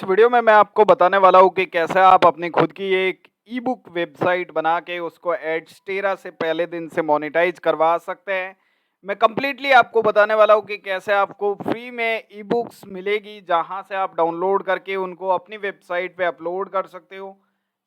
इस वीडियो में मैं आपको बताने वाला हूँ कि कैसे आप अपनी खुद की एक ई बुक वेबसाइट बना के उसको एडस्टेरा से पहले दिन से मोनेटाइज करवा सकते हैं। मैं कंप्लीटली आपको बताने वाला हूँ कि कैसे आपको फ्री में ई बुक्स मिलेगी, जहाँ से आप डाउनलोड करके उनको अपनी वेबसाइट पे अपलोड कर सकते हो।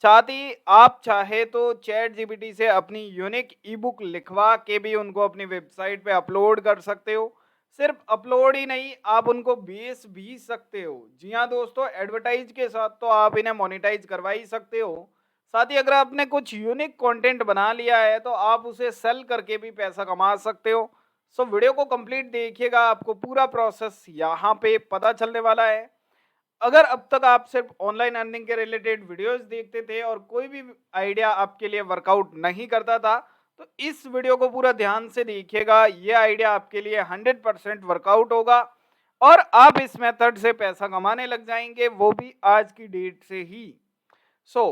साथ ही आप चाहे तो चैट जीपीटी से अपनी यूनिक ई बुक लिखवा के भी उनको अपनी वेबसाइट पे अपलोड कर सकते हो। सिर्फ अपलोड ही नहीं, आप उनको बेच भी सकते हो। जी हाँ दोस्तों, एडवर्टाइज के साथ तो आप इन्हें मोनेटाइज करवा ही सकते हो। साथ ही अगर आपने कुछ यूनिक कंटेंट बना लिया है तो आप उसे सेल करके भी पैसा कमा सकते हो। सो वीडियो को कंप्लीट देखिएगा, आपको पूरा प्रोसेस यहाँ पे पता चलने वाला है। अगर अब तक आप सिर्फ ऑनलाइन अर्निंग के रिलेटेड वीडियोस देखते थे और कोई भी आइडिया आपके लिए वर्कआउट नहीं करता था, तो इस वीडियो को पूरा ध्यान से देखिएगा। ये आइडिया आपके लिए 100% वर्कआउट होगा और आप इस मेथड से पैसा कमाने लग जाएंगे, वो भी आज की डेट से ही। सो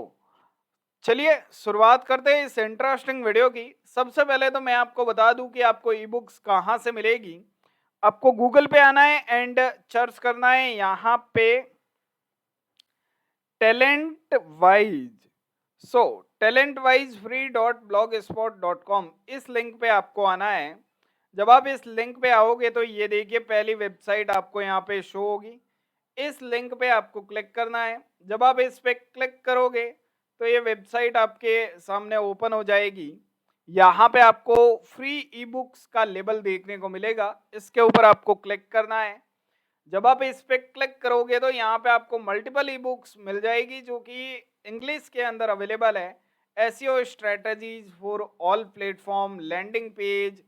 चलिए शुरुआत करते हैं इस इंटरेस्टिंग वीडियो की। सबसे पहले तो मैं आपको बता दूं कि आपको ई बुक्स कहाँ से मिलेगी। आपको गूगल पे आना है एंड सर्च करना है यहाँ पे talent wise. So talent wise free dot blogspot dot com, इस लिंक पे आपको आना है। जब आप इस लिंक पे आओगे तो ये देखिए पहली वेबसाइट आपको यहाँ पे शो होगी। इस लिंक पे आपको क्लिक करना है। जब आप इस पे क्लिक करोगे तो ये वेबसाइट आपके सामने ओपन हो जाएगी। यहाँ पे आपको फ्री ई बुक्स का लेबल देखने को मिलेगा, इसके ऊपर आपको क्लिक करना है। जब आप इस पे क्लिक करोगे तो यहाँ पे आपको मल्टीपल ई बुक्स मिल जाएगी जो कि इंग्लिश के अंदर अवेलेबल है। SEO strategies for all platform, landing page,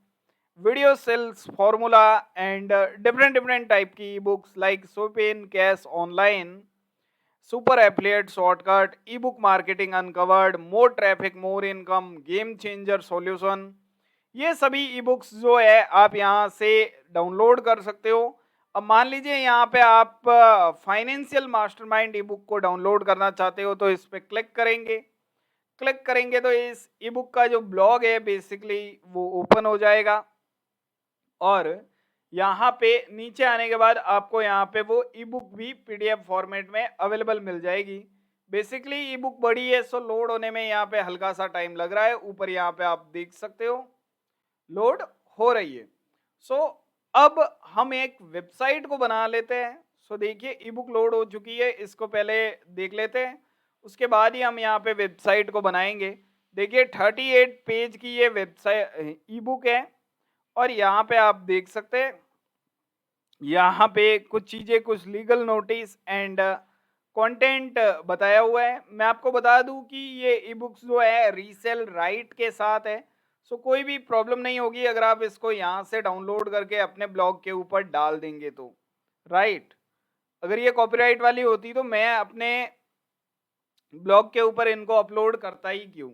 video sales formula and different different type की ई बुक्स लाइक सोपेन cash online, super affiliate shortcut, ebook marketing uncovered, more traffic more income, game changer solution. ये सभी e books जो है आप यहाँ से download कर सकते हो। अब मान लीजिए यहाँ पे आप फाइनेंशियल मास्टरमाइंड ई बुक को डाउनलोड करना चाहते हो तो इस पे क्लिक करेंगे। क्लिक करेंगे तो इस ई बुक का जो ब्लॉग है बेसिकली वो ओपन हो जाएगा और यहाँ पे नीचे आने के बाद आपको यहाँ पे वो ई बुक भी पीडीएफ फॉर्मेट में अवेलेबल मिल जाएगी। बेसिकली ई बुक बड़ी है, सो लोड होने में यहाँ पे हल्का सा टाइम लग रहा है। ऊपर यहाँ पे आप देख सकते हो लोड हो रही है। सो अब हम एक वेबसाइट को बना लेते हैं। सो देखिए ई बुक लोड हो चुकी है, इसको पहले देख लेते हैं, उसके बाद ही हम यहाँ पे वेबसाइट को बनाएंगे। देखिए 38 पेज की ये वेबसाइट ई बुक है और यहाँ पे आप देख सकते हैं यहाँ पे कुछ चीज़ें, कुछ लीगल नोटिस एंड कंटेंट बताया हुआ है। मैं आपको बता दूं कि ये ई बुक्स जो है रीसेल राइट के साथ है। सो कोई भी प्रॉब्लम नहीं होगी अगर आप इसको यहाँ से डाउनलोड करके अपने ब्लॉग के ऊपर डाल देंगे तो, राइट। अगर ये कॉपीराइट वाली होती तो मैं अपने ब्लॉग के ऊपर इनको अपलोड करता ही क्यों।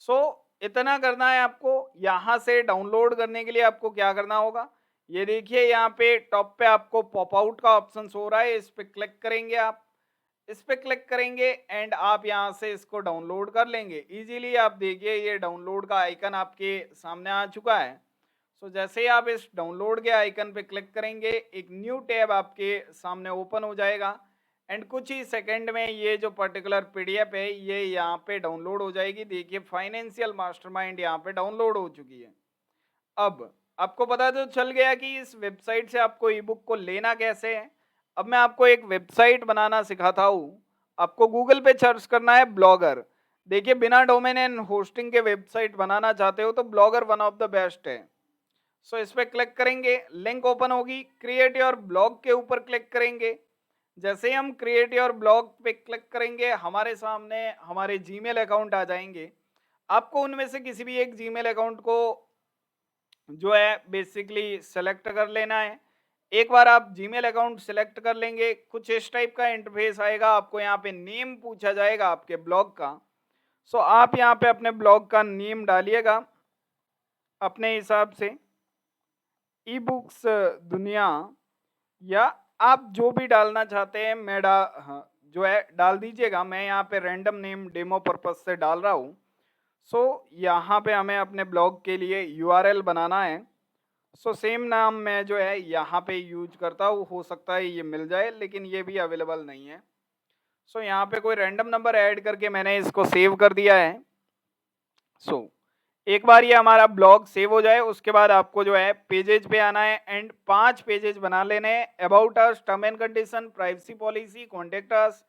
सो इतना करना है आपको। यहाँ से डाउनलोड करने के लिए आपको क्या करना होगा, ये देखिए यहाँ पे टॉप पे आपको पॉप आउट का ऑप्शन हो रहा है, इस पे क्लिक करेंगे आप। इस पे क्लिक करेंगे एंड आप यहाँ से इसको डाउनलोड कर लेंगे इजीली। आप देखिए ये डाउनलोड का आइकन आपके सामने आ चुका है। सो जैसे ही आप इस डाउनलोड के आइकन पे क्लिक करेंगे एक न्यू टैब आपके सामने ओपन हो जाएगा एंड कुछ ही सेकंड में ये जो पर्टिकुलर पीडीएफ है ये यहाँ पे डाउनलोड हो जाएगी। देखिए फाइनेंशियल मास्टरमाइंड यहाँ पे डाउनलोड हो चुकी है। अब आपको पता तो चल गया कि इस वेबसाइट से आपको ई बुक को लेना कैसे है। अब मैं आपको एक वेबसाइट बनाना सिखाता हूँ। आपको गूगल पे सर्च करना है ब्लॉगर। देखिए बिना डोमेन एंड होस्टिंग के वेबसाइट बनाना चाहते हो तो blogger one of the best है। सो इस पर क्लिक करेंगे, लिंक ओपन होगी, क्रिएट योर ब्लॉग के ऊपर क्लिक करेंगे। जैसे ही हम क्रिएट योर ब्लॉग पे क्लिक करेंगे हमारे सामने हमारे जीमेल अकाउंट आ जाएंगे। आपको उनमें से किसी भी एक जीमेल अकाउंट को जो है बेसिकली सेलेक्ट कर लेना है। एक बार आप जीमेल अकाउंट सेलेक्ट कर लेंगे कुछ इस टाइप का इंटरफेस आएगा। आपको यहाँ पे नेम पूछा जाएगा आपके ब्लॉग का। सो आप यहाँ पे अपने ब्लॉग का नेम डालिएगा अपने हिसाब से, ई बुक्स दुनिया, या आप जो भी डालना चाहते हैं मैं हाँ, जो है डाल दीजिएगा। मैं यहाँ पे रैंडम नेम डेमो पर्पज से डाल रहा हूँ। सो यहाँ पे हमें अपने ब्लॉग के लिए यूआरएल बनाना है। सो सेम नाम मैं जो है यहाँ पे यूज करता हूँ, हो सकता है ये मिल जाए लेकिन ये भी अवेलेबल नहीं है। सो यहाँ पे कोई रैंडम नंबर ऐड करके मैंने इसको सेव कर दिया है। सो एक बार ये हमारा ब्लॉग सेव हो जाए उसके बाद आपको जो है पेजेज पे आना है एंड 5 पेजेज बना लेने हैं। About us, term and condition, privacy policy, contact us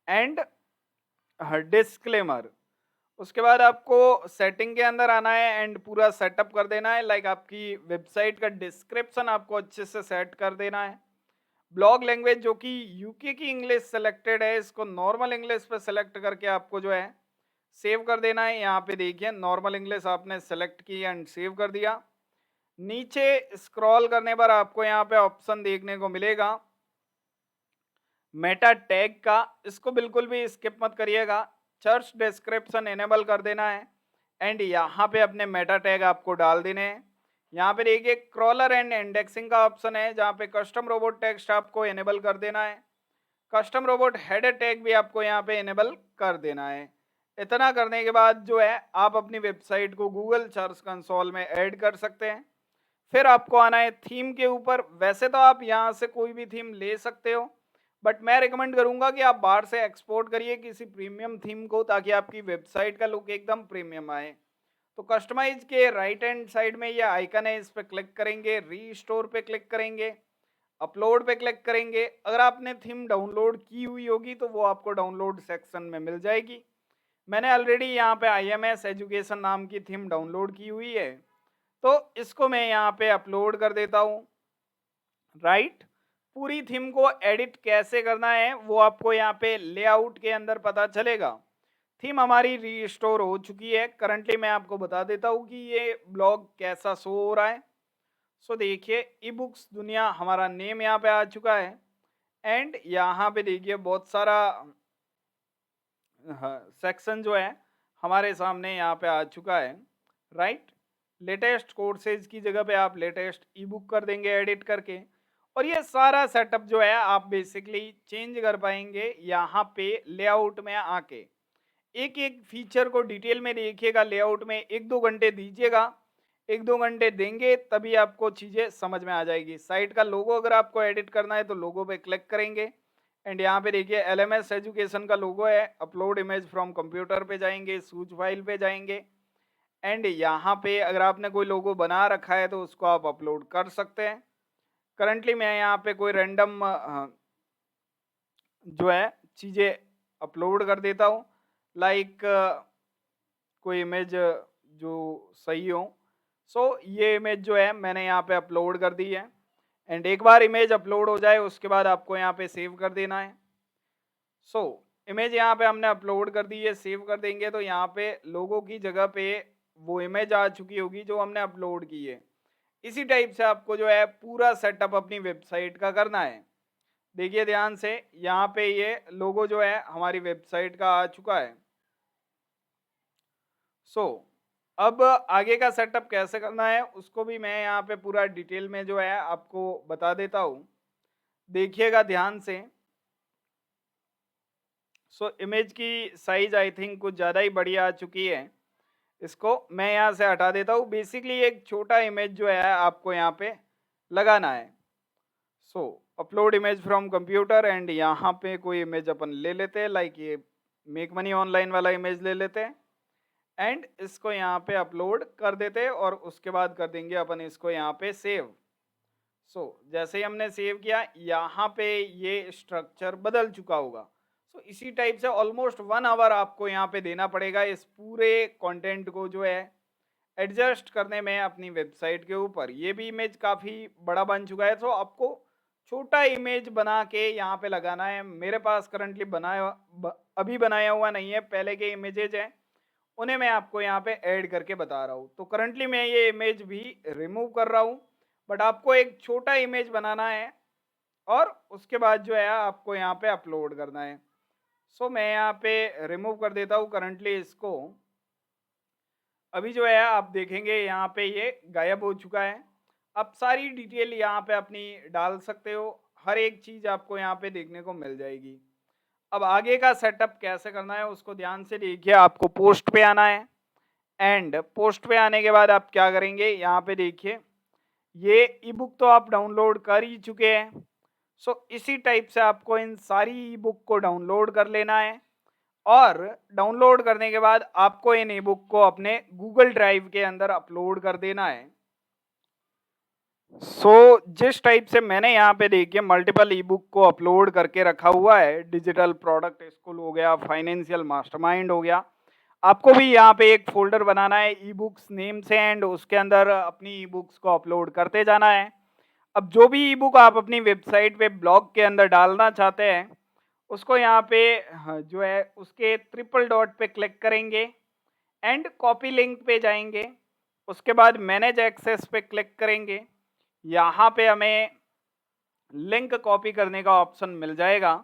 and disclaimer. उसके बाद आपको सेटिंग के अंदर आना है एंड पूरा सेटअप कर देना है। लाइक आपकी वेबसाइट का डिस्क्रिप्शन आपको अच्छे से सेट कर देना है। ब्लॉग लैंग्वेज जो कि यूके की इंग्लिश सेलेक्टेड है, इसको नॉर्मल इंग्लिश पे सेलेक्ट करके आपको जो है सेव कर देना है। यहाँ पे देखिए नॉर्मल इंग्लिश आपने सेलेक्ट की एंड सेव कर दिया। नीचे स्क्रॉल करने पर आपको यहाँ पे ऑप्शन देखने को मिलेगा मेटा टैग का, इसको बिल्कुल भी स्किप मत करिएगा। सर्च डिस्क्रिप्शन एनेबल कर देना है एंड यहाँ पे अपने मेटा टैग आपको डाल देने हैं। यहाँ पे देखिए क्रॉलर एंड इंडेक्सिंग का ऑप्शन है जहाँ पे कस्टम रोबोट टेक्स्ट आपको एनेबल कर देना है। कस्टम रोबोट हेडर टैग भी आपको यहाँ पे एनेबल कर देना है। इतना करने के बाद जो है आप अपनी वेबसाइट को गूगल सर्च कंसोल में ऐड कर सकते हैं। फिर आपको आना है थीम के ऊपर। वैसे तो आप यहाँ से कोई भी थीम ले सकते हो, बट मैं रिकमेंड करूंगा कि आप बाहर से एक्सपोर्ट करिए किसी प्रीमियम थीम को, ताकि आपकी वेबसाइट का लुक एकदम प्रीमियम आए। तो कस्टमाइज के राइट हैंड साइड में ये आइकन है, इस पर क्लिक करेंगे, रीस्टोर पे क्लिक करेंगे, अपलोड पे क्लिक करेंगे। अगर आपने थीम डाउनलोड की हुई होगी तो वो आपको डाउनलोड सेक्शन में मिल जाएगी। मैंने ऑलरेडी यहाँ पे IMS एजुकेशन नाम की थीम डाउनलोड की हुई है, तो इसको मैं यहाँ पे अपलोड कर देता हूँ। राइट, पूरी थीम को एडिट कैसे करना है वो आपको यहाँ पे लेआउट के अंदर पता चलेगा। थीम हमारी रीस्टोर हो चुकी है। करंटली मैं आपको बता देता हूँ कि ये ब्लॉग कैसा शो हो रहा है। सो देखिए ई बुक्स दुनिया हमारा नेम यहाँ पे आ चुका है एंड यहाँ पे देखिए बहुत सारा सेक्शन जो है हमारे सामने यहाँ पे आ चुका है। राइट, लेटेस्ट कोर्सेज की जगह पे आप लेटेस्ट ई बुक कर देंगे एडिट करके, और ये सारा सेटअप जो है आप बेसिकली चेंज कर पाएंगे यहाँ पे लेआउट में आके। एक एक फीचर को डिटेल में देखिएगा, लेआउट में 1-2 घंटे दीजिएगा। 1-2 घंटे देंगे तभी आपको चीज़ें समझ में आ जाएगी। साइट का लोगो अगर आपको एडिट करना है तो लोगो पे क्लिक करेंगे एंड यहाँ पे देखिए LMS एजुकेशन का लोगो है। अपलोड इमेज फ्रॉम कंप्यूटर पे जाएंगे, सूच फाइल पे जाएंगे एंड यहाँ पे अगर आपने कोई लोगो बना रखा है तो उसको आप अपलोड कर सकते हैं। करंटली मैं यहाँ पे कोई रैंडम जो है चीज़ें अपलोड कर देता हूँ। लाइक कोई इमेज जो सही हो। सो ये इमेज जो है मैंने यहाँ पे अपलोड कर दी है एंड एक बार इमेज अपलोड हो जाए उसके बाद आपको यहाँ पे सेव कर देना है। सो इमेज यहाँ पे हमने अपलोड कर दी है, सेव कर देंगे तो यहाँ पे लोगों की जगह पे वो इमेज आ चुकी होगी जो हमने अपलोड की है। इसी टाइप से आपको जो है पूरा सेटअप अपनी वेबसाइट का करना है। देखिए ध्यान से, यहाँ पे ये लोगो जो है हमारी वेबसाइट का आ चुका है। सो अब आगे का सेटअप कैसे करना है उसको भी मैं यहाँ पे पूरा डिटेल में जो है आपको बता देता हूँ। देखिएगा ध्यान से। सो इमेज की साइज आई थिंक कुछ ज़्यादा ही बड़ी आ चुकी है, इसको मैं यहाँ से हटा देता हूँ। बेसिकली एक छोटा इमेज जो है आपको यहाँ पे लगाना है। सो upload image from computer and यहाँ पे कोई इमेज अपन ले लेते हैं, लाइक ये मेक मनी ऑनलाइन वाला इमेज ले लेते हैं एंड इसको यहाँ पे अपलोड कर देते हैं और उसके बाद कर देंगे अपन इसको यहाँ पे सेव। सो जैसे ही हमने सेव किया यहाँ पे ये स्ट्रक्चर बदल चुका होगा। सो इसी टाइप से ऑलमोस्ट 1 आवर आपको यहाँ पे देना पड़ेगा इस पूरे कंटेंट को जो है एडजस्ट करने में अपनी वेबसाइट के ऊपर। ये भी इमेज काफ़ी बड़ा बन चुका है, तो आपको छोटा इमेज बना के यहाँ पे लगाना है। मेरे पास करंटली अभी बनाया हुआ नहीं है, पहले के इमेजेज हैं उन्हें मैं आपको यहाँ पे ऐड करके बता रहा हूँ। तो करंटली मैं ये इमेज भी रिमूव कर रहा हूँ, बट आपको एक छोटा इमेज बनाना है और उसके बाद जो है आपको यहाँ पे अपलोड करना है। सो मैं यहाँ पे रिमूव कर देता हूँ करंटली इसको। अभी जो है आप देखेंगे यहाँ पे ये गायब हो चुका है। आप सारी डिटेल यहाँ पे अपनी डाल सकते हो, हर एक चीज़ आपको यहाँ पे देखने को मिल जाएगी। अब आगे का सेटअप कैसे करना है उसको ध्यान से देखिए। आपको पोस्ट पे आना है एंड पोस्ट पे आने के बाद आप क्या करेंगे, यहाँ पे देखिए ये ई बुक तो आप डाउनलोड कर ही चुके हैं। सो इसी टाइप से आपको इन सारी ई बुक को डाउनलोड कर लेना है और डाउनलोड करने के बाद आपको इन ई बुक को अपने गूगल ड्राइव के अंदर अपलोड कर देना है। जिस टाइप से मैंने यहाँ पे देखिए मल्टीपल ई बुक को अपलोड करके रखा हुआ है, डिजिटल प्रोडक्ट स्कूल हो गया, फाइनेंशियल मास्टरमाइंड हो गया, आपको भी यहाँ पे एक फोल्डर बनाना है ई बुक्स नेम से एंड उसके अंदर अपनी ई बुक्स को अपलोड करते जाना है। अब जो भी ई बुक आप अपनी वेबसाइट पे ब्लॉग के अंदर डालना चाहते हैं उसको यहाँ पे जो है उसके ट्रिपल डॉट पे क्लिक करेंगे एंड कॉपी लिंक पे जाएंगे। उसके बाद मैनेज एक्सेस पे क्लिक करेंगे। यहाँ पे हमें लिंक कॉपी करने का ऑप्शन मिल जाएगा।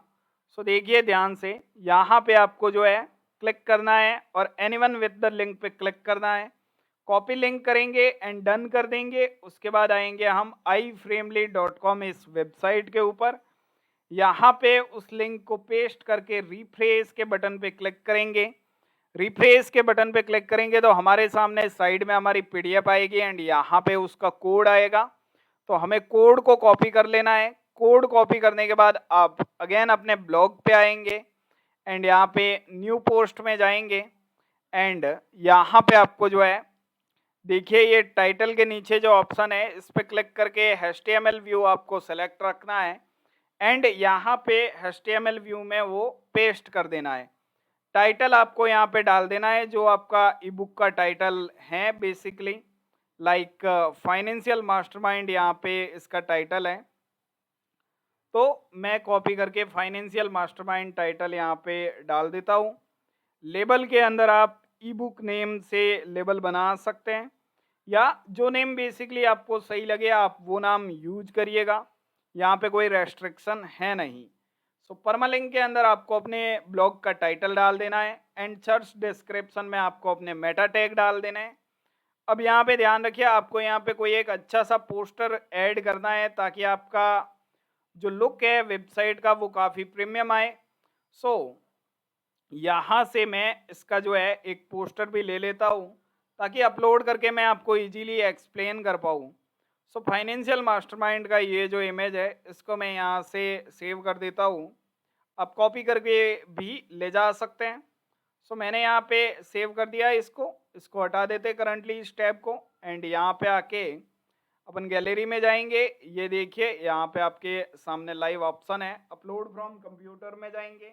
सो देखिए ध्यान से, यहाँ पे आपको जो है क्लिक करना है और एनीवन विद द लिंक पे क्लिक करना है। कॉपी लिंक करेंगे एंड डन कर देंगे। उसके बाद आएंगे हम iframely.com इस वेबसाइट के ऊपर। यहाँ पे उस लिंक को पेस्ट करके रिफ्रेश के बटन पे क्लिक करेंगे। रिफ्रेश के बटन पे क्लिक करेंगे तो हमारे सामने साइड में हमारी पीडीएफ आएगी एंड यहाँ पे उसका कोड आएगा। तो हमें कोड को कॉपी कर लेना है। कोड कॉपी करने के बाद आप अगेन अपने ब्लॉग पे आएंगे एंड यहाँ पे न्यू पोस्ट में जाएंगे एंड यहाँ पे आपको जो है देखिए ये टाइटल के नीचे जो ऑप्शन है इस पर क्लिक करके HTML व्यू आपको सेलेक्ट रखना है एंड यहाँ पे HTML व्यू में वो पेस्ट कर देना है। टाइटल आपको यहाँ पे डाल देना है जो आपका ई बुक का टाइटल है, बेसिकली लाइक फाइनेंशियल मास्टरमाइंड यहाँ पे इसका टाइटल है। तो मैं कॉपी करके फाइनेंशियल मास्टरमाइंड टाइटल यहाँ पे डाल देता हूँ। लेबल के अंदर आप ई बुक नेम से लेबल बना सकते हैं या जो नेम बेसिकली आपको सही लगे आप वो नाम यूज करिएगा, यहाँ पे कोई रेस्ट्रिक्शन है नहीं। सो परमालिंक के अंदर आपको अपने ब्लॉग का टाइटल डाल देना है एंड सर्च डिस्क्रिप्शन में आपको अपने मेटा टैग डाल देना है। अब यहाँ पे ध्यान रखिए आपको यहाँ पे कोई एक अच्छा सा पोस्टर ऐड करना है ताकि आपका जो लुक है वेबसाइट का वो काफ़ी प्रीमियम आए। सो यहाँ से मैं इसका जो है एक पोस्टर भी ले लेता हूँ ताकि अपलोड करके मैं आपको इजीली एक्सप्लेन कर पाऊँ। सो फाइनेंशियल मास्टरमाइंड का ये जो इमेज है इसको मैं यहाँ से सेव कर देता हूँ। आप कॉपी करके भी ले जा सकते हैं। सो मैंने यहाँ पे सेव कर दिया है इसको हटा देते करंटली इस टैब को एंड यहाँ पे आके अपन गैलरी में जाएंगे। ये देखिए यहाँ पे आपके सामने लाइव ऑप्शन है, अपलोड फ्रॉम कंप्यूटर में जाएंगे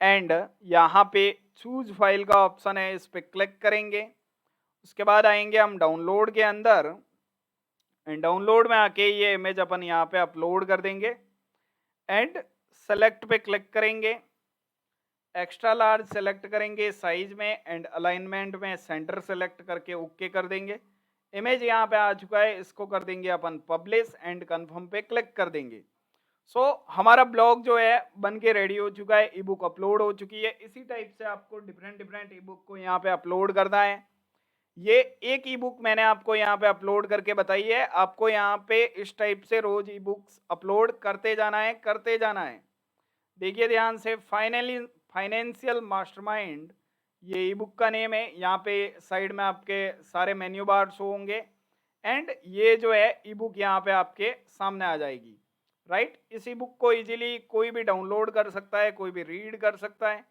एंड यहाँ पे चूज फाइल का ऑप्शन है, इस पर क्लिक करेंगे। उसके बाद आएंगे हम डाउनलोड के अंदर एंड डाउनलोड में आके ये इमेज अपन यहाँ पे अपलोड कर देंगे एंड सेलेक्ट पे क्लिक करेंगे। एक्स्ट्रा लार्ज सेलेक्ट करेंगे साइज में एंड अलाइनमेंट में सेंटर सेलेक्ट करके ओके कर देंगे। इमेज यहाँ पे आ चुका है, इसको कर देंगे अपन पब्लिश एंड कंफर्म पे क्लिक कर देंगे। हमारा ब्लॉग जो है बन के रेडी हो चुका है, ई बुक अपलोड हो चुकी है। इसी टाइप से आपको डिफरेंट ई बुक को यहाँ पे अपलोड करना है। ये एक ई बुक मैंने आपको यहाँ पे अपलोड करके बताई है, आपको यहाँ पे इस टाइप से रोज ई बुक्स अपलोड करते जाना है। देखिए ध्यान से, फाइनेंशियल मास्टरमाइंड ये ई बुक का नेम है। यहाँ पे साइड में आपके सारे मेन्यू बार शो होंगे एंड ये जो है ई बुक यहाँ पे आपके सामने आ जाएगी, राइट। इस ई बुक को इजीली कोई भी डाउनलोड कर सकता है, कोई भी रीड कर सकता है।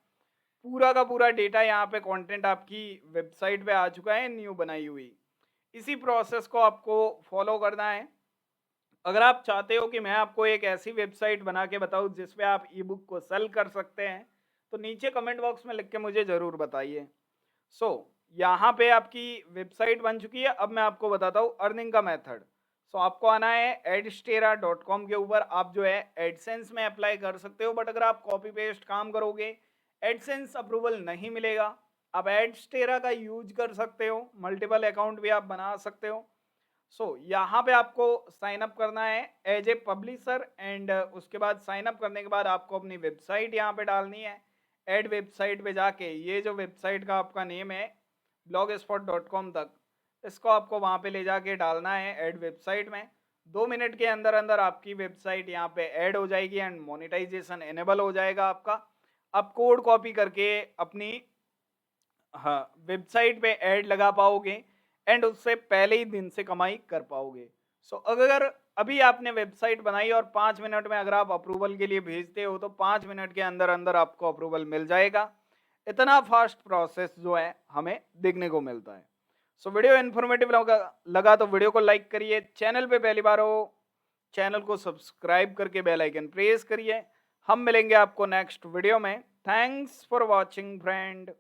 पूरा का पूरा डेटा यहाँ पे कंटेंट आपकी वेबसाइट पे आ चुका है न्यू बनाई हुई। इसी प्रोसेस को आपको फॉलो करना है। अगर आप चाहते हो कि मैं आपको एक ऐसी वेबसाइट बना के बताऊँ जिस पे आप ई बुक को सेल कर सकते हैं तो नीचे कमेंट बॉक्स में लिख के मुझे ज़रूर बताइए। यहाँ पे आपकी वेबसाइट बन चुकी है। अब मैं आपको बताता हूँ अर्निंग का मेथड। आपको आना है adstera.com के ऊपर। आप जो है एडसेंस में अप्लाई कर सकते हो, बट अगर आप कॉपी पेस्ट काम करोगे एडसेंस अप्रूवल नहीं मिलेगा। आप एडस्टेरा का यूज कर सकते हो, मल्टीपल अकाउंट भी आप बना सकते हो। यहाँ पे आपको साइन अप करना है एज ए पब्लिशर एंड उसके बाद साइन अप करने के बाद आपको अपनी वेबसाइट यहाँ पे डालनी है। एड वेबसाइट पे जाके ये जो वेबसाइट का आपका नेम है blogspot.com तक, इसको आपको वहाँ पे ले जाके डालना है ऐड वेबसाइट में। 2 मिनट के अंदर अंदर आपकी वेबसाइट यहाँ पे ऐड हो जाएगी एंड मोनेटाइजेशन एनेबल हो जाएगा आपका। आप कोड कॉपी करके अपनी वेबसाइट पे ऐड लगा पाओगे एंड उससे पहले ही दिन से कमाई कर पाओगे। अगर अभी आपने वेबसाइट बनाई और 5 मिनट में अगर आप अप्रूवल के लिए भेजते हो तो 5 मिनट के अंदर अंदर आपको अप्रूवल मिल जाएगा। इतना फास्ट प्रोसेस जो है हमें देखने को मिलता है। सो वीडियो इन्फॉर्मेटिव लगा तो वीडियो को लाइक करिए, चैनल पे पहली बार हो चैनल को सब्सक्राइब करके बेल आइकन प्रेस करिए। हम मिलेंगे आपको नेक्स्ट वीडियो में। Thanks for watching friend.